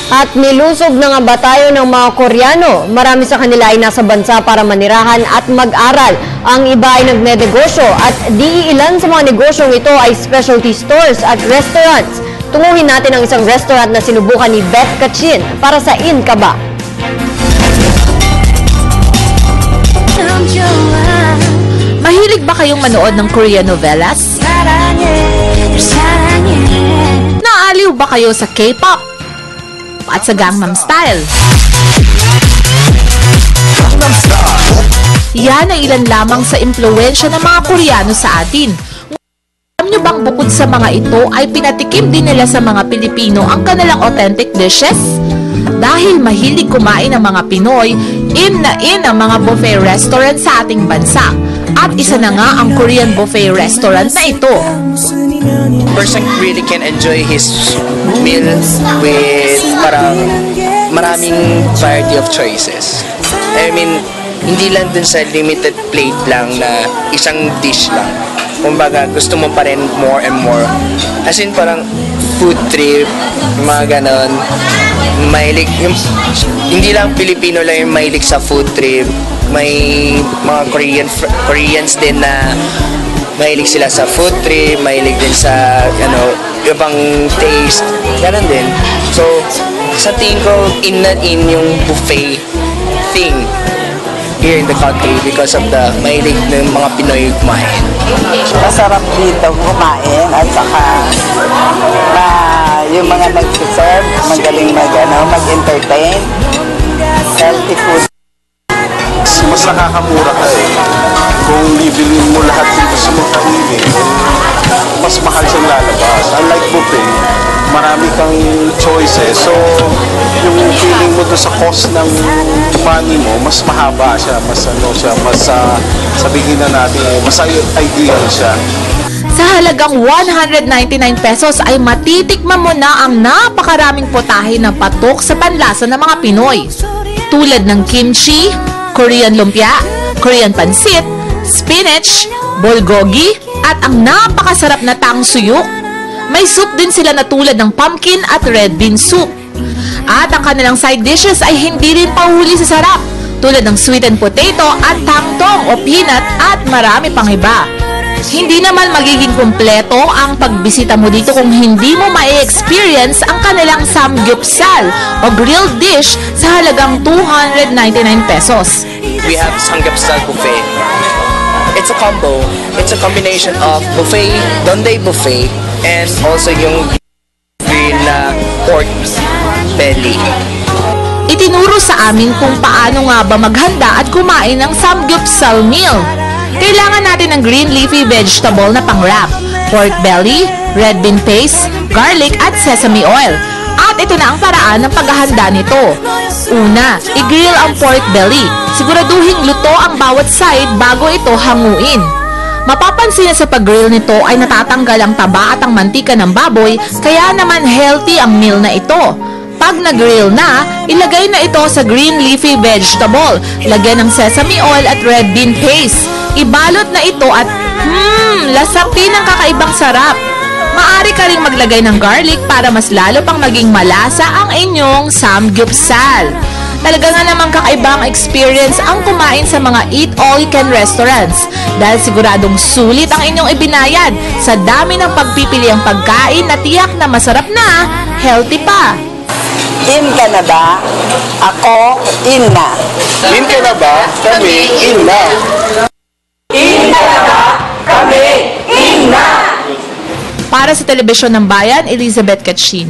At nilusob na nga ba tayo ng mga Koreano? Marami sa kanila ay nasa bansa para manirahan at mag-aral. Ang iba ay nagnenegosyo at di ilan sa mga negosyong ito ay specialty stores at restaurants. Tunguhin natin ang isang restaurant na sinubukan ni Beth Kachin para sa In Ka Ba? Mahilig ba kayong manood ng Korean novelas? Naaliw ba kayo sa K-pop at sa Gangnam Style? Yan ay ilan lamang sa impluwensya ng mga Koreano sa atin. Alam nyo bang bukod sa mga ito ay pinatikim din nila sa mga Pilipino ang kanilang authentic dishes? Dahil mahilig kumain ng mga Pinoy, in ang mga buffet restaurant sa ating bansa. At isa na nga ang Korean buffet restaurant na ito. Person really can enjoy his meal with parang maraming variety of choices. I mean, hindi lang dun sa limited plate lang na isang dish lang. Kumbaga, gusto mo pa rin more and more. As in, parang food trip, mga ganon. Mahilig, hindi lang Pilipino lang yung mahilig sa food trip. May mga Koreans din na mahilig sila sa food trip, mahilig din sa ibang taste, ganun din. So, sa tingin ko, in yung buffet thing here in the country because of the mahilig ng mga Pinoy kumain. Masarap dito kumain at saka yung mga nag-serve, magaling mag-entertain, healthy food. Mas nakakamura ka kung bibilin mo lahat yung gusto mo kainin, mas mahal siyang lalabas. Unlike buffet, marami kang choices. So, yung feeling mo doon sa cost ng money mo, mas mahaba siya, mas sabihin na natin, mas ideal siya. Sa halagang 199 pesos ay matitikman mo na ang napakaraming putahe ng patok sa panlasa ng mga Pinoy. Tulad ng kimchi, Korean lumpia, Korean pansit, spinach, bulgogi, at ang napakasarap na tangsuyuk. May soup din sila na tulad ng pumpkin at red bean soup. At ang kanilang side dishes ay hindi rin pahuli sa sarap, tulad ng sweetened potato at tangtong o peanut at marami pang iba. Hindi naman magiging kumpleto ang pagbisita mo dito kung hindi mo ma-experience ang kanilang samgyeopsal o grilled dish sa halagang 299 pesos. We have samgyeopsal buffet. It's a combo. It's a combination of buffet, donday buffet, and also yung grilled na pork belly. Itinuro sa amin kung paano nga ba maghanda at kumain ng samgyeopsal meal. Kailangan natin ng green leafy vegetable na pang-wrap, pork belly, red bean paste, garlic at sesame oil. At ito na ang paraan ng paghahanda nito. Una, i-grill ang pork belly. Siguraduhin luto ang bawat side bago ito hanguin. Mapapansin na sa pag-grill nito ay natatanggal ang taba at ang mantika ng baboy, kaya naman healthy ang meal na ito. Pag nag-grill na, ilagay na ito sa green leafy vegetable. Lagyan ng sesame oil at red bean paste. Ibalot na ito at lasapin ang kakaibang sarap. Maaari ka ring maglagay ng garlic para mas lalo pang maging malasa ang inyong samgyeopsal. Talaga nga namang kakaibang experience ang kumain sa mga eat-all-you-can restaurants dahil siguradong sulit ang inyong ibinayad sa dami ng pagpipili ang pagkain na tiyak na masarap na, healthy pa. In ka na ba? Ako, in na. In ka na ba? Kami, in na. In ka na ba? Kami, in na. Para sa Telebisyon ng Bayan, Elizabeth Kachin.